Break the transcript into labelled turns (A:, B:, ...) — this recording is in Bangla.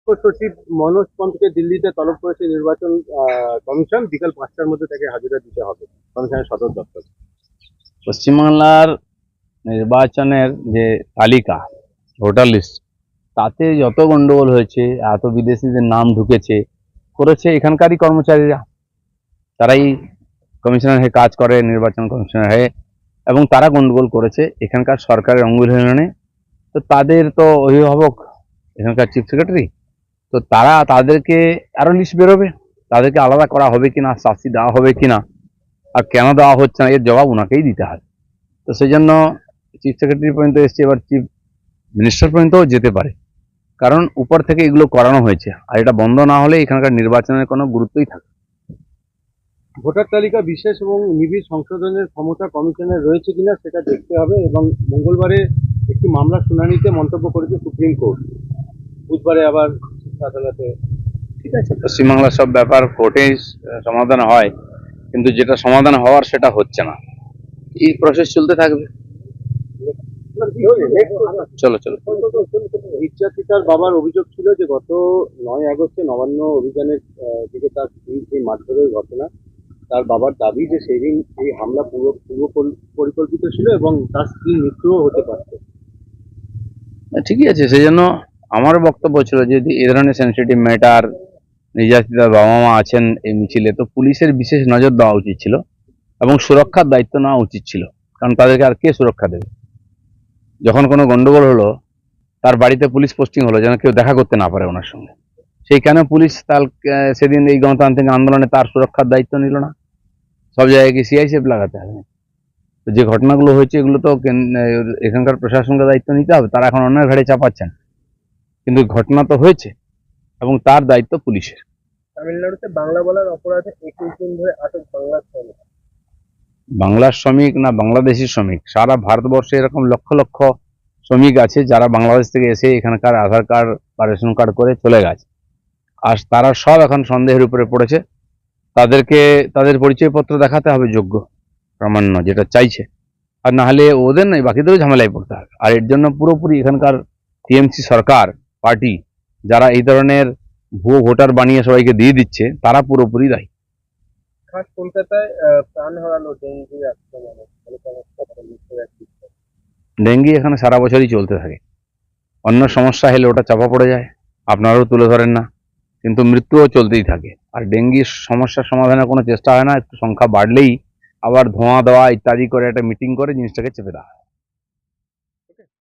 A: সচিব মনোজ পন্তকে দিল্লিতে তলব করেছে নির্বাচন কমিশন। বিকাল 5টার মধ্যে তাকে হাজিরা দিতে হবে কমিশনের সদর দপ্তর।
B: পশ্চিমবাংলার নির্বাচনের যে তালিকা, ভোটার লিস্ট, তাতে যত গন্ডগোল হয়েছে, এত বিদেশিদের নাম ঢুকেছে করেছে এখানকারই কর্মচারীরা। তারাই কমিশনের হয়ে কাজ করে, নির্বাচন কমিশনের হয়ে, এবং তারা গন্ডগোল করেছে এখানকার সরকারের অঙ্গুল হিলনে। তো তাদের তো অভিভাবক এখানকার চিফ সেক্রেটারি, তো তাদেরকে আরো লিস্ট বেরোবে, তাদেরকে আলাদা করা হবে কিনা, শাস্তি দেওয়া হবে কিনা, আর কেন দেওয়া হচ্ছে না এর জবাব ওনাকেই দিতে হবে। তো সেই জন্য চিফ সেক্রেটারি পর্যন্ত এসছে, এবার চিফ মিনিস্টার পর্যন্তও যেতে পারে, কারণ উপর থেকে এগুলো করানো হয়েছে। আর এটা বন্ধ না হলে এখানকার নির্বাচনের কোনো গুরুত্বই থাকে।
A: ভোটার তালিকা বিশেষ এবং নিবিড় সংশোধনের ক্ষমতা কমিশনের রয়েছে কিনা সেটা দেখতে হবে। এবং মঙ্গলবারে একটি মামলার শুনানিতে মন্তব্য করেছে সুপ্রিম কোর্ট। বুধবারে আবার শীর্ষ আদালতে।
B: ঠিক আছে, পশ্চিমবাংলার সব ব্যাপার কোর্টেই সমাধান হয়, কিন্তু যেটা সমাধান হওয়ার সেটা হচ্ছে না। এই প্রসেস চলতে থাকবে। চলো চলো।
A: নির্যাতিতার বাবার অভিযোগ ছিল যে গত 9 আগস্টে নবান্ন অভিযানের দিকে তার স্ত্রীর যে মারধরের ঘটনা, তার বাবার দাবি যে সেদিন এই হামলা পূর্ব পরিকল্পিত ছিল এবং তার স্ত্রীর মৃত্যুও হতে পারত।
B: ঠিকই আছে, সেই জন্য আমার বক্তব্য ছিল যে যদি এই ধরনের সেন্সিটিভ ম্যাটার, নির্যাতিতার বাবা মা আছেন এই মিছিলে, তো পুলিশের বিশেষ নজর দেওয়া উচিত ছিল এবং সুরক্ষার দায়িত্ব নেওয়া উচিত ছিল। কারণ তাদেরকে আর কে সুরক্ষা দেবে? যখন কোনো গন্ডগোল হলো, তার বাড়িতে পুলিশ পোস্টিং হলো যেন কেউ দেখা করতে না পারে ওনার সঙ্গে। সেই কেন পুলিশ সেদিন এই গণতান্ত্রিক আন্দোলনে তার সুরক্ষার দায়িত্ব নিল না? সব জায়গায় কি সিআইএসএফ লাগাতে হবে? তো যে ঘটনাগুলো হয়েছে এগুলো তো এখানকার প্রশাসনকে দায়িত্ব নিতে হবে। তারা এখন অন্যের ঘাড়ে চাপাচ্ছেন, কিন্তু ঘটনা তো হয়েছে এবং তার দায়িত্ব পুলিশের।
A: তামিলনাড়ুতে বাংলা বলার অপরাধে 21 দিন ধরে আটক বাংলার শ্রমিক।
B: বাংলার শ্রমিক না বাংলাদেশি শ্রমিক, সারা ভারতবর্ষে এরকম লক্ষ লক্ষ শ্রমিক আছে যারা বাংলাদেশ থেকে এসে এখানকার আধার কার্ড বা রেশন কার্ড করে চলে গেছে। আর তারা সব এখন সন্দেহের উপরে পড়েছে। তাদেরকে তাদের পরিচয়পত্র দেখাতে হবে, যোগ্য প্রামাণ্য যেটা চাইছে, আর না হলে ওদের নয় বাকিদেরও ঝামেলায় পড়তে হবে। আর এর জন্য পুরোপুরি এখানকার টিএমসি সরকার পার্টি, যারা এই ধরনের ভুয়ো ভোটার বানিয়ে সবাইকে দিয়ে দিচ্ছে, তারা পুরোপুরি দায়ী।
A: খাস কলকাতায় প্রাণ হারালো ডেঙ্গি আক্রমণে।
B: ডেঙ্গি এখানে সারা বছরই চলতে থাকে। অন্য সমস্যা হলে ওটা চাপা পড়ে যায়, আপনারাও তুলে ধরেন না, কিন্তু মৃত্যুও চলতেই থাকে। আর ডেঙ্গির সমস্যার সমাধানের কোনো চেষ্টা হয় না, একটু সংখ্যা বাড়লেই আবার ধোঁয়া দেওয়া ইত্যাদি করে একটা মিটিং করে জিনিসটাকে চেপে দেওয়া হয়।